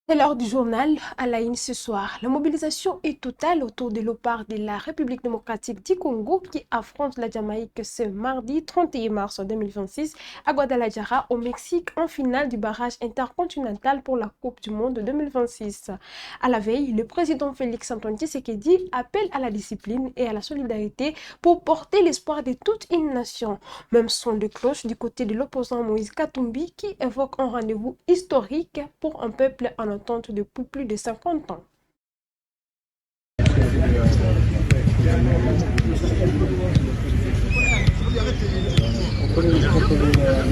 C'est l'heure du journal à la une ce soir. La mobilisation est totale autour de l'OPAR de la République démocratique du Congo qui affronte la Jamaïque ce mardi 31 mars 2026 à Guadalajara au Mexique en finale du barrage intercontinental pour la Coupe du Monde 2026. À la veille, le président Félix Antoine Tshisekedi appelle à la discipline et à la solidarité pour porter l'espoir de toute une nation. Même son de cloche du côté de l'opposant Moïse Katumbi qui évoque un rendez-vous historique pour un peuple en attente depuis plus de 50 ans.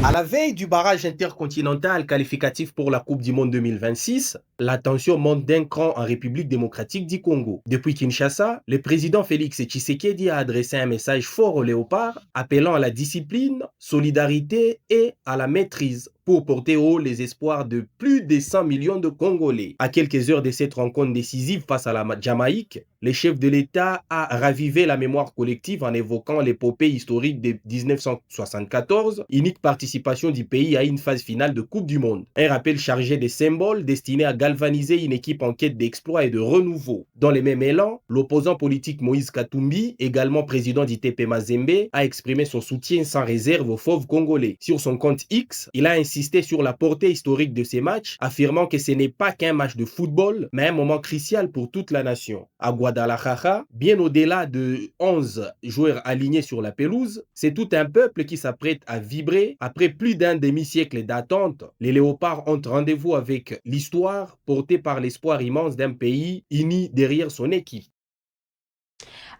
À la veille du barrage intercontinental qualificatif pour la Coupe du Monde 2026, la tension monte d'un cran en République démocratique du Congo. Depuis Kinshasa, le président Félix Tshisekedi a adressé un message fort aux léopards, appelant à la discipline, solidarité et à la maîtrise pour porter haut les espoirs de plus de 100 millions de Congolais. À quelques heures de cette rencontre décisive face à la Jamaïque, le chef de l'État a ravivé la mémoire collective en évoquant l'épopée historique de 1974, unique participation du pays à une phase finale de Coupe du Monde. Un rappel chargé de symboles destiné à galvaniser une équipe en quête d'exploit et de renouveau. Dans le même élan, l'opposant politique Moïse Katumbi, également président d'ITP Mazembe, a exprimé son soutien sans réserve aux fauves congolais. Sur son compte X, il a insisté sur la portée historique de ces matchs, affirmant que ce n'est pas qu'un match de football, mais un moment crucial pour toute la nation. À Guadalajara, bien au-delà de 11 joueurs alignés sur la pelouse, c'est tout un peuple qui s'apprête à vibrer. Après plus d'un demi-siècle d'attente, les léopards ont rendez-vous avec l'histoire portée par l'espoir immense d'un pays uni derrière son équipe.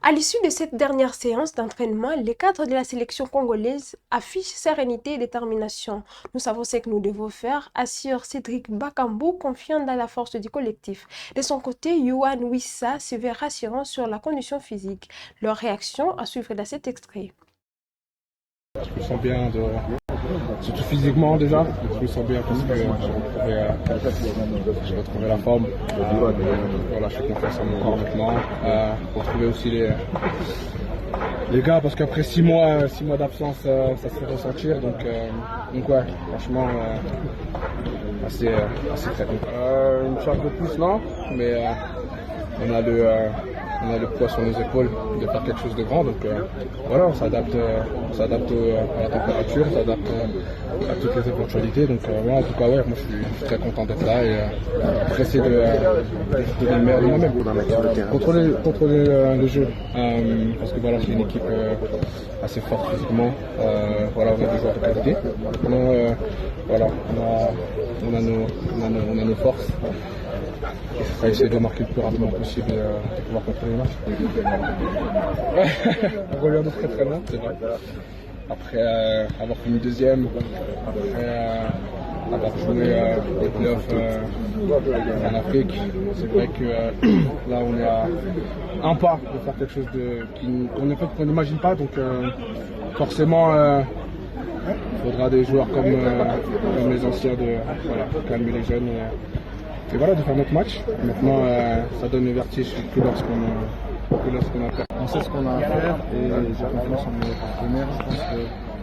À l'issue de cette dernière séance d'entraînement, les cadres de la sélection congolaise affichent sérénité et détermination. Nous savons ce que nous devons faire, assure Cédric Bakambu, confiant dans la force du collectif. De son côté, Yohan Wissa se veut rassurant sur la condition physique. Leur réaction à suivre dans cet extrait. Je me sens bien, surtout physiquement déjà. Je me sens bien parce que j'ai retrouvé la forme. Voilà, je suis confiant en mon corps maintenant. Retrouver aussi les gars parce qu'après 6 mois d'absence, ça se fait ressentir. Donc ouais, franchement, assez très bien. Une charge de plus, non, mais on a le poids sur nos épaules de faire quelque chose de grand, donc voilà, on s'adapte à la température, on s'adapte à toutes les éventualités, donc voilà, en tout cas, ouais, moi je suis très content d'être là et pressé de donner le meilleur de moi-même. Contrôler le jeu, parce que voilà, c'est une équipe assez forte physiquement, voilà, on a des joueurs de qualité, maintenant, voilà, on a nos forces. On va essayer de marquer le plus rapidement possible et de pouvoir contrôler le match. On revient de très très loin, c'est vrai. Après avoir fini deuxième, après avoir joué les playoffs en Afrique, c'est vrai que là on est à un pas de faire quelque chose qu'on n'imagine pas. Donc forcément, il faudra des joueurs comme les anciens de calmer les jeunes. Et voilà, de faire notre match. Maintenant, ça donne le vertige que lorsqu'on a fait. On sait ce qu'on a à faire et j'ai confiance en mes partenaires. Je pense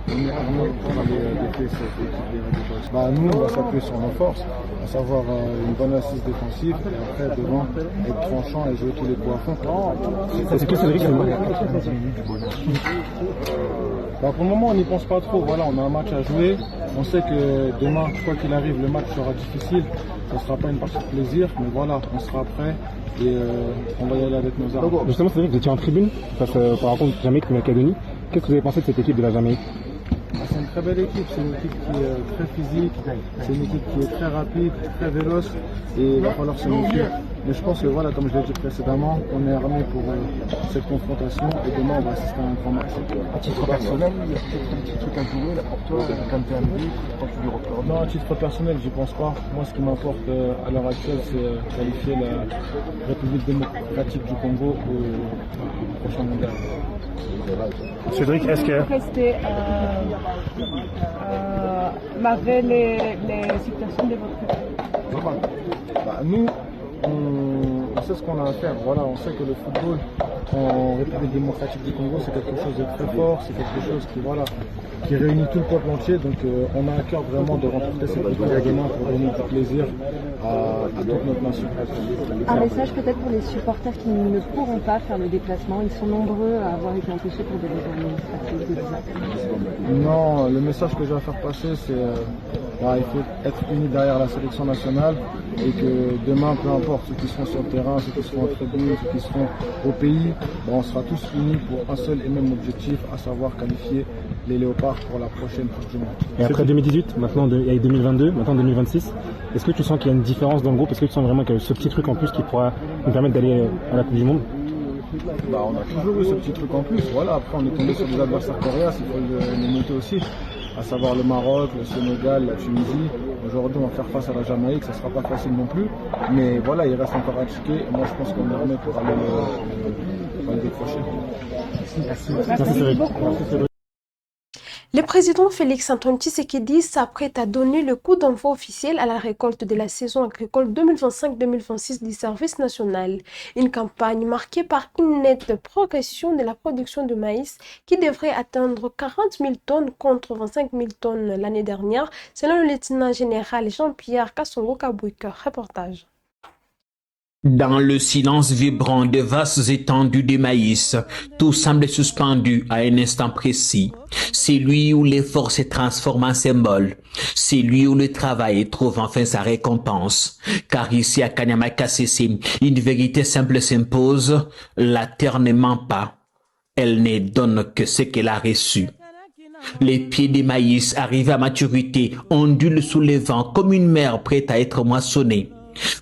qu'on est armé pour aller défier cette équipe des nous, on va s'appuyer sur nos forces, à savoir une bonne assise défensive et après devant être tranchant et jouer tous les coups à fond. Est-ce que Cédric pour le moment, on n'y pense pas trop. Voilà, on a un match à jouer. On sait que demain, quoi qu'il arrive, le match sera difficile. Ce ne sera pas une partie de plaisir, mais voilà, on sera prêt et on va y aller avec nos armes. Justement, c'est vrai que vous étiez en tribune face à la rencontre Jamaïque-Macédonie. Qu'est-ce que vous avez pensé de cette équipe de la Jamaïque? C'est une très belle équipe, c'est une équipe qui est très physique, c'est une équipe qui est très rapide, très véloce et il va falloir se méfier. Mais je pense que voilà, comme je l'ai dit précédemment, on est armé pour cette confrontation et demain on va assister à un grand match. À titre personnel, il y a peut-être un petit truc à jouer là pour toi, quand tu es arrivé, quand tu lui repères. Non, à titre personnel, j'y pense pas. Moi, ce qui m'importe à l'heure actuelle, c'est qualifier la République démocratique du Congo au prochain mondial. Cédric, est-ce que... malgré les situations de votre équipe? Nous, on sait ce qu'on a à faire. Voilà, on sait que le football en République démocratique du Congo, c'est quelque chose de très fort, c'est quelque chose qui réunit tout le peuple entier. Donc on a à cœur vraiment de remporter cette victoire demain pour donner du plaisir à toute notre nation. Un message peut-être pour les supporters qui ne pourront pas faire le déplacement. Ils sont nombreux à avoir été empêchés pour des raisons administratives. Non, le message que j'ai à faire passer, c'est il faut être unis derrière la sélection nationale et que demain, peu importe ceux qui seront sur le terrain, ceux qui seront en tribune, ceux qui seront au pays, on sera tous unis pour un seul et même objectif, à savoir qualifier les Léopards pour la prochaine Coupe du Monde. Et après 2018, maintenant il y a 2022, maintenant 2026, est-ce que tu sens qu'il y a une différence dans le groupe? Est-ce que tu sens vraiment qu'il y a ce petit truc en plus qui pourra nous permettre d'aller à la Coupe du Monde? On a toujours eu ce petit truc en plus. Voilà, après on est tombé sur des adversaires coriaces, il faut les noter aussi, à savoir le Maroc, le Sénégal, la Tunisie. Aujourd'hui on va faire face à la Jamaïque, ça ne sera pas facile non plus, mais voilà, il reste encore à checker et moi je pense qu'on est armé pour aller le décrocher. Merci. Le président Félix-Antoine Tshisekedi s'apprête à donner le coup d'envoi officiel à la récolte de la saison agricole 2025-2026 du service national. Une campagne marquée par une nette progression de la production de maïs qui devrait atteindre 40 000 tonnes contre 25 000 tonnes l'année dernière, selon le lieutenant général Jean-Pierre Kassongo-Kabouik. Reportage. Dans le silence vibrant des vastes étendues de maïs, tout semble suspendu à un instant précis. C'est lui où l'effort se transforme en symbole. C'est lui où le travail trouve enfin sa récompense. Car ici à Kanyama-Kasese, une vérité simple s'impose. La terre ne ment pas. Elle ne donne que ce qu'elle a reçu. Les pieds des maïs arrivés à maturité ondulent sous le vent comme une mer prête à être moissonnée.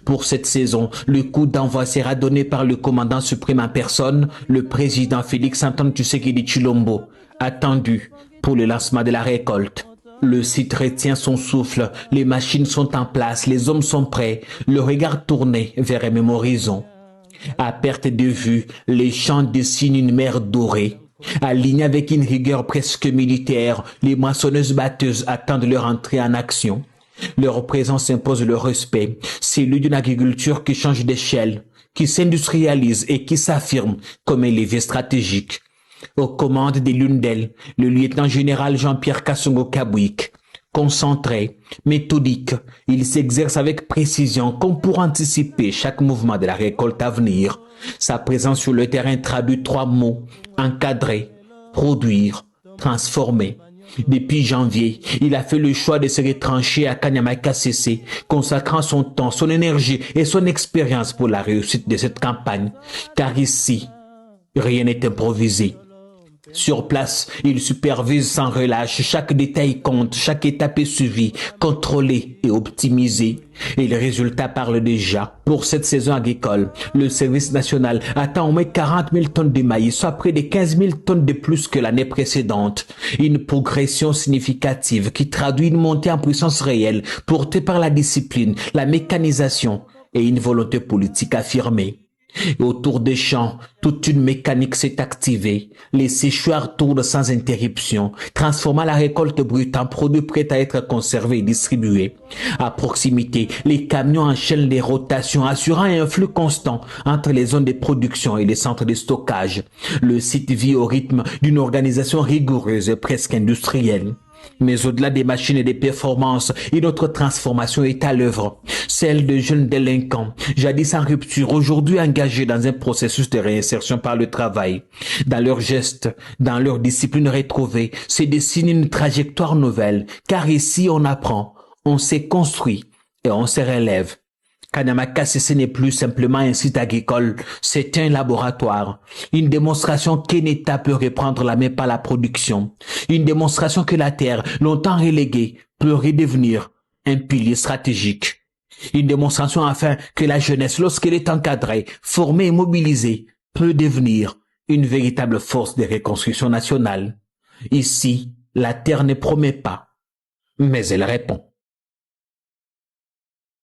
Pour cette saison, le coup d'envoi sera donné par le commandant suprême en personne, le président Félix-Antoine Tshisekedi Tshilombo, attendu pour le lancement de la récolte. Le site retient son souffle, les machines sont en place, les hommes sont prêts, le regard tourné vers un même horizon. À perte de vue, les champs dessinent une mer dorée. Alignés avec une rigueur presque militaire, les moissonneuses-batteuses attendent leur entrée en action. Leur présence impose le respect, celui d'une agriculture qui change d'échelle, qui s'industrialise et qui s'affirme comme un levier stratégique. Aux commandes de l'une d'elles, le lieutenant-général Jean-Pierre Kassongo-Kabouik. Concentré, méthodique, il s'exerce avec précision comme pour anticiper chaque mouvement de la récolte à venir. Sa présence sur le terrain traduit 3 mots, encadrer, produire, transformer. Depuis janvier, il a fait le choix de se retrancher à Kanyama-Kasese, consacrant son temps, son énergie et son expérience pour la réussite de cette campagne. Car ici, rien n'est improvisé. Sur place, il supervise sans relâche, chaque détail compte, chaque étape est suivie, contrôlée et optimisée. Et les résultats parlent déjà. Pour cette saison agricole, le service national attend au moins 40 000 tonnes de maïs, soit près de 15 000 tonnes de plus que l'année précédente. Une progression significative qui traduit une montée en puissance réelle, portée par la discipline, la mécanisation et une volonté politique affirmée. Et autour des champs, toute une mécanique s'est activée. Les séchoirs tournent sans interruption, transformant la récolte brute en produit prêt à être conservé et distribué. À proximité, les camions enchaînent les rotations, assurant un flux constant entre les zones de production et les centres de stockage. Le site vit au rythme d'une organisation rigoureuse et presque industrielle. Mais au-delà des machines et des performances, une autre transformation est à l'œuvre. Celle de jeunes délinquants, jadis en rupture, aujourd'hui engagés dans un processus de réinsertion par le travail. Dans leurs gestes, dans leur discipline retrouvée, se dessine une trajectoire nouvelle, car ici on apprend, on s'est construit et on se relève. Kanyama-Kasese n'est plus simplement un site agricole, c'est un laboratoire. Une démonstration qu'un État peut reprendre la main par la production. Une démonstration que la terre, longtemps reléguée, peut redevenir un pilier stratégique. Une démonstration afin que la jeunesse, lorsqu'elle est encadrée, formée et mobilisée, peut devenir une véritable force de reconstruction nationale. Ici, la terre ne promet pas, mais elle répond.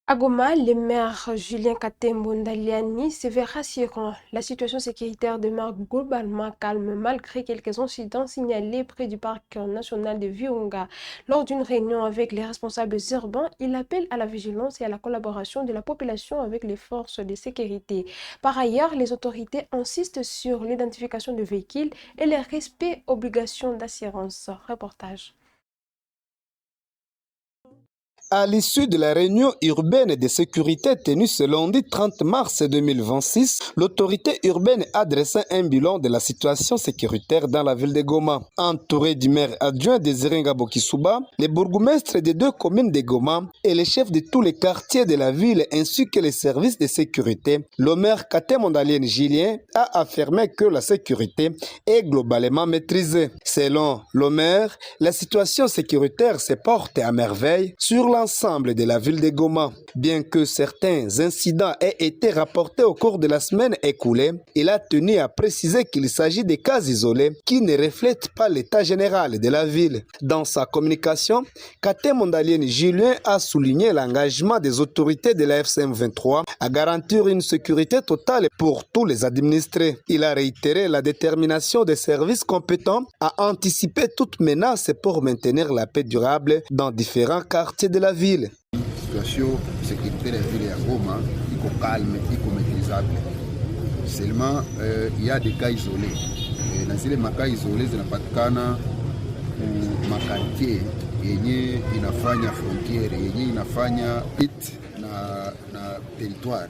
À Goma, le maire Julien Katembo Ndaliani se veut rassurant. La situation sécuritaire demeure globalement calme malgré quelques incidents signalés près du parc national de Virunga. Lors d'une réunion avec les responsables urbains, il appelle à la vigilance et à la collaboration de la population avec les forces de sécurité. Par ailleurs, les autorités insistent sur l'identification de véhicules et le respect obligations d'assurance. Reportage. À l'issue de la réunion urbaine de sécurité tenue ce lundi 30 mars 2026, l'autorité urbaine a dressé un bilan de la situation sécuritaire dans la ville de Goma. Entouré du maire adjoint Désiré Ngabo Kisuba, les bourgmestres des deux communes de Goma et les chefs de tous les quartiers de la ville ainsi que les services de sécurité, le maire Kate Mondalienne Julien a affirmé que la sécurité est globalement maîtrisée. Selon le maire, la situation sécuritaire se porte à merveille sur l'ensemble de la ville de Goma. Bien que certains incidents aient été rapportés au cours de la semaine écoulée, il a tenu à préciser qu'il s'agit de cas isolés qui ne reflètent pas l'état général de la ville. Dans sa communication, Kate Mondalienne Julien a souligné l'engagement des autorités de la FCM 23 à garantir une sécurité totale pour tous les administrés. Il a réitéré la détermination des services compétents à anticiper toute menace pour maintenir la paix durable dans différents quartiers de la ville. La situation sécuritaire de la ville de Goma est calme, est maîtrisable. Seulement, il y a des cas isolés. Dans ces cas isolés, zinapatikana makartie yenye inafanya frontiere yenye inafanya it na territoire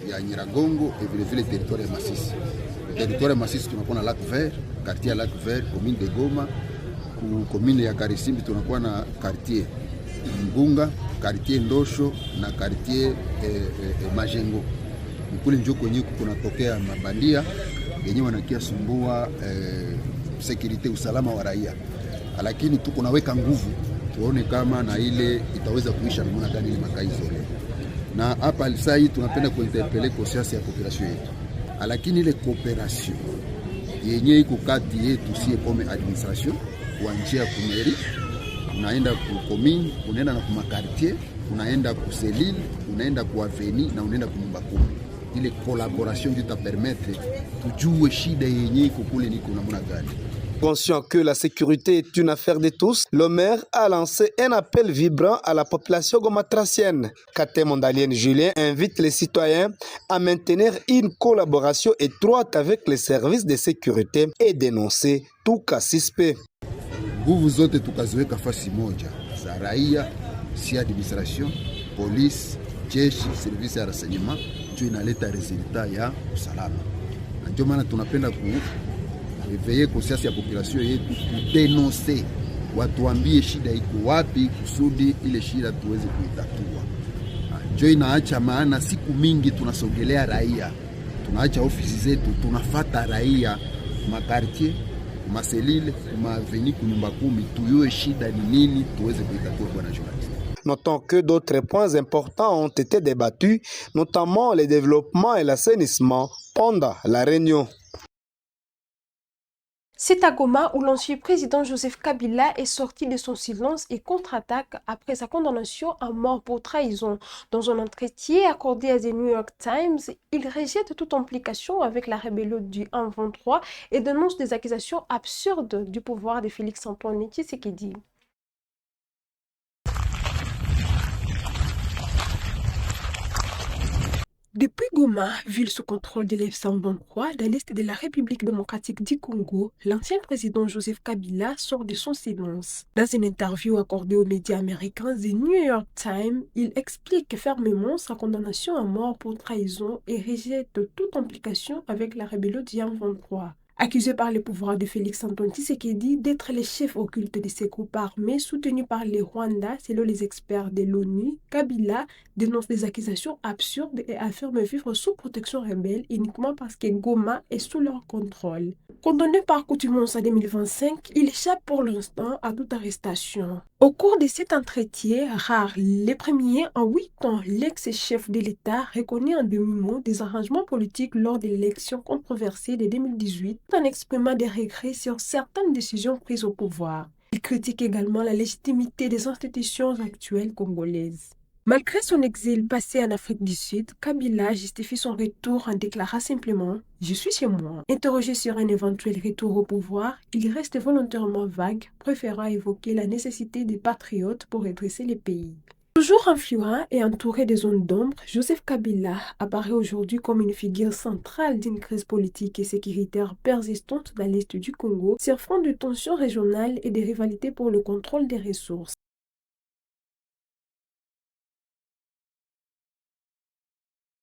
ya Nyiragongo et vile vile territoire ya Masisi. Territoire ya Masisi tunakuwa na Lac Vert, quartier ya Lac Vert, commune de Goma, commune ya Karisimbi tunakuwa na quartier Mbunga, quartier Ndosho na quartier Majengo. Kule njoo kwenye kunatokea mabandia yenye wanakia sumbua security usalama wa raia. Lakini tuko naweka nguvu tuone kama na ile itaweza kuisha namna gani ile makai zole. Na hapa sasa tunapenda kuinterpeller conscience ya population yetu. Lakini ile cooperation yenye iko kati yetu sie comme administration kuanzia kumeri, unaenda ku commune, unaenda na kuma quartier, unaenda ku selile, unaenda ku avenue na unaenda ku nyumba kumi. Ile collaboration qui t'a permettre tujue shida yenye iko kule niko namna gani. Conscient que la sécurité est une affaire de tous, le maire a lancé un appel vibrant à la population gomatracienne. Kate Mondalienne Julien invite les citoyens à maintenir une collaboration étroite avec les services de sécurité et dénoncer tout cas suspect. Nguvu zote tukaziweka fasi moja za raia, si administration, police, jeshi, service ya renseignement, ndio inaleta resultat ya usalama. Ndio maana tunapenda veiller conscience ya population yetu kudenoncer, watuambie shida iko wapi kusudi ile shida tuweze kuitatua. Ndio inaacha maana siku mingi tunasogelea raia, tunaacha ofisi zetu, tunafata raia makartier, maselile, maveni kunyumba kumi, tuyue shida ni nini tuweze kuitatua bwana journaliste. Notons que d'autres points importants ont été débattus, notamment le développement et l'assainissement pendant la réunion. C'est à Goma où l'ancien président Joseph Kabila est sorti de son silence et contre-attaque après sa condamnation à mort pour trahison. Dans un entretien accordé à The New York Times, il rejette toute implication avec la rébellion du M23 et dénonce des accusations absurdes du pouvoir de Félix-Antoine Tshisekedi. Depuis Goma, ville sous contrôle de l'F-123 dans l'est de la République démocratique du Congo, l'ancien président Joseph Kabila sort de son silence. Dans une interview accordée aux médias américains The New York Times, il explique fermement sa condamnation à mort pour trahison et rejette toute implication avec la rébellion du M23. Accusé par le pouvoir de Félix-Antoine Tshisekedi d'être le chef occulte de ces groupes armés soutenus par les Rwandais selon les experts de l'ONU, Kabila dénonce des accusations absurdes et affirme vivre sous protection rebelle uniquement parce que Goma est sous leur contrôle. Condamné par contumace en 2025, il échappe pour l'instant à toute arrestation. Au cours de cet entretien rare, les premiers en 8 ans, l'ex-chef de l'État reconnaît en demi-mot des arrangements politiques lors de l'élection controversée de 2018 en exprimant des regrets sur certaines décisions prises au pouvoir. Il critique également la légitimité des institutions actuelles congolaises. Malgré son exil passé en Afrique du Sud, Kabila justifie son retour en déclarant simplement « Je suis chez moi ». Interrogé sur un éventuel retour au pouvoir, il reste volontairement vague, préférant évoquer la nécessité des patriotes pour redresser le pays. Toujours influent et entouré de zones d'ombre, Joseph Kabila apparaît aujourd'hui comme une figure centrale d'une crise politique et sécuritaire persistante dans l'est du Congo, sur fond de tensions régionales et de rivalités pour le contrôle des ressources.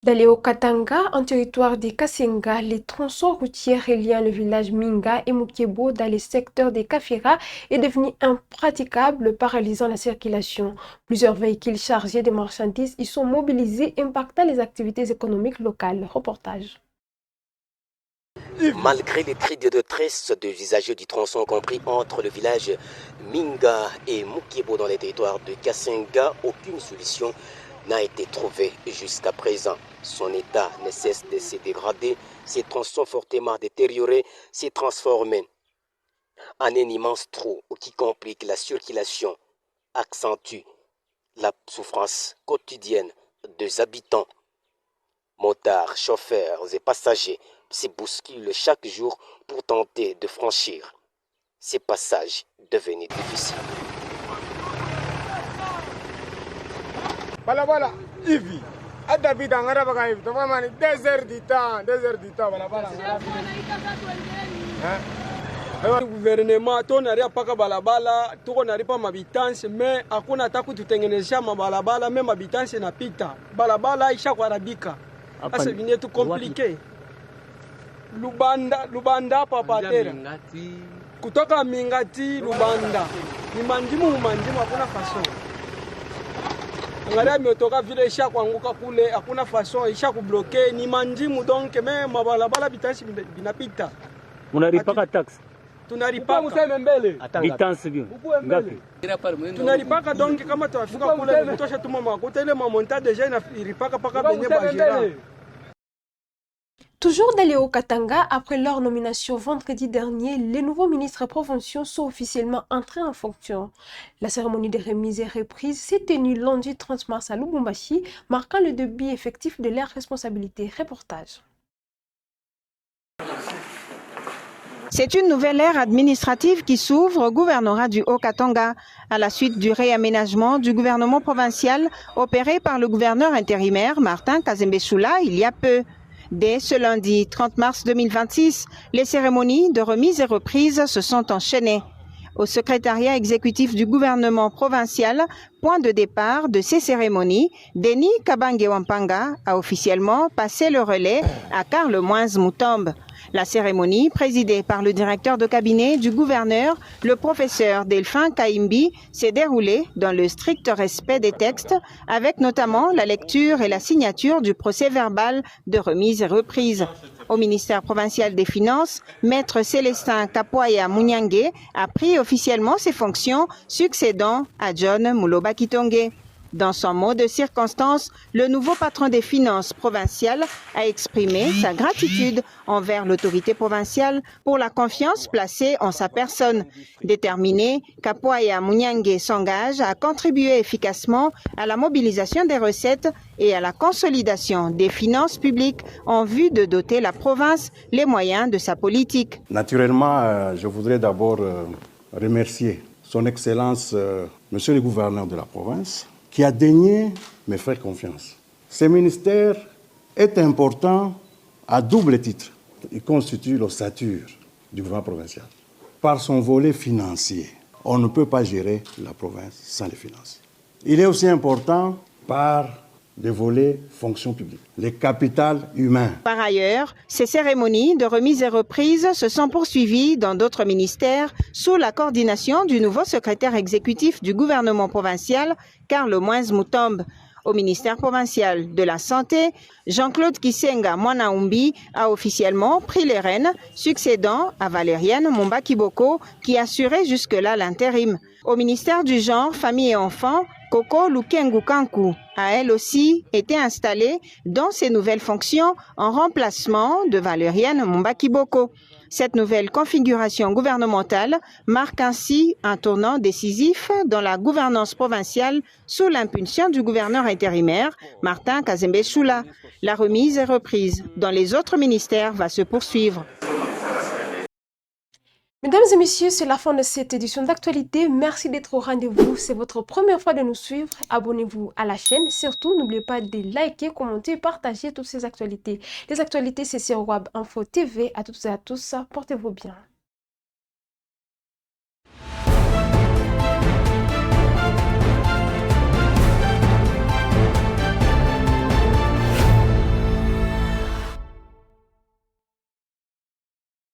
Dans les Hauts-Katanga, en territoire des Kasenga, les tronçons routiers reliant le village Minga et Mukebo dans les secteurs des Kafira est devenu impraticable, paralysant la circulation. Plusieurs véhicules chargés de marchandises y sont mobilisés, impactant les activités économiques locales. Reportage. Malgré les cris de détresse des usagers du tronçon compris entre le village Minga et Mukebo dans les territoires de Kasenga, aucune solution n'a été trouvée jusqu'à présent. Son état ne cesse de se dégrader, ces tronçons fortement détériorés s'est transformé en un immense trou qui complique la circulation, accentue la souffrance quotidienne des habitants. Motards, chauffeurs et passagers se bousculent chaque jour pour tenter de franchir ces passages devenus difficiles. Balabala, Ivi, Adavid Angarabaga, 2 heures du temps, balabala. Le gouvernement tonaria paka balabala, tuko naripa mabitansi, mais hakuna hata kututengenezea mabalabala, mais mabitansi napita. Balabala isha kuharibika. Sasa vingine tu compliqué. Lubanda papatera. Kutoka Mingati Lubanda. Ni mandimu hakuna fason. Angalia miotoka vile isha kuanguka kule, hakuna fason, isha kubloke, ni mandimu donc mais mabalabala bitansi binapita. Unalipaka tax? Tunalipaka mbele. Bitansi bio. Ngapi? Tunalipaka donc kama tuafika kule mtosha tuma makuta ile mamonta deja inalipaka paka benye bajira. Toujours dans les Hauts-Katanga, après leur nomination vendredi dernier, les nouveaux ministres provinciaux sont officiellement entrés en fonction. La cérémonie de remise et reprise s'est tenue lundi 30 mars à Lubumbashi, marquant le début effectif de leurs responsabilités. Reportage. C'est une nouvelle ère administrative qui s'ouvre au gouvernorat du Haut-Katanga à la suite du réaménagement du gouvernement provincial opéré par le gouverneur intérimaire Martin Kazembe-Soula il y a peu. Dès ce lundi 30 mars 2026, les cérémonies de remise et reprise se sont enchaînées. Au secrétariat exécutif du gouvernement provincial, point de départ de ces cérémonies, Denis Kabange Wampanga a officiellement passé le relais à Karl Moïse Mutombe. La cérémonie, présidée par le directeur de cabinet du gouverneur, le professeur Delphin Kaimbi, s'est déroulée dans le strict respect des textes, avec notamment la lecture et la signature du procès-verbal de remise et reprise. Au ministère provincial des Finances, Maître Célestin Kapoya Munyange a pris officiellement ses fonctions, succédant à John Muloba Kitonge. Dans son mot de circonstance, le nouveau patron des finances provinciales a exprimé sa gratitude envers l'autorité provinciale pour la confiance placée en sa personne. Déterminé, Kapoya Munyange s'engage à contribuer efficacement à la mobilisation des recettes et à la consolidation des finances publiques en vue de doter la province les moyens de sa politique. Naturellement, je voudrais d'abord remercier son Excellence, Monsieur le gouverneur de la province, qui a daigné me faire confiance. Ce ministère est important à double titre. Il constitue l'ossature du gouvernement provincial. Par son volet financier, on ne peut pas gérer la province sans les finances. Il est aussi important par des volets fonction publique, le capital humain. Par ailleurs, ces cérémonies de remise et reprise se sont poursuivies dans d'autres ministères sous la coordination du nouveau secrétaire exécutif du gouvernement provincial, Karl Moïse Mutombe. Au ministère provincial de la Santé, Jean-Claude Kisenga Mwanaumbi a officiellement pris les rênes, succédant à Valériane Momba-Kiboko qui assurait jusque-là l'intérim. Au ministère du Genre, Famille et Enfants, Koko Lukengu Kanku a elle aussi été installée dans ses nouvelles fonctions en remplacement de Valériane Momba-Kiboko. Cette nouvelle configuration gouvernementale marque ainsi un tournant décisif dans la gouvernance provinciale sous l'impulsion du gouverneur intérimaire Martin Kazembe-Soula. La remise et reprise dans les autres ministères va se poursuivre. Mesdames et messieurs, c'est la fin de cette édition d'actualité. Merci d'être au rendez-vous. C'est votre première fois de nous suivre. Abonnez-vous à la chaîne. Surtout, n'oubliez pas de liker, commenter et partager toutes ces actualités. Les actualités, c'est sur Web Info TV. À toutes et à tous, portez-vous bien.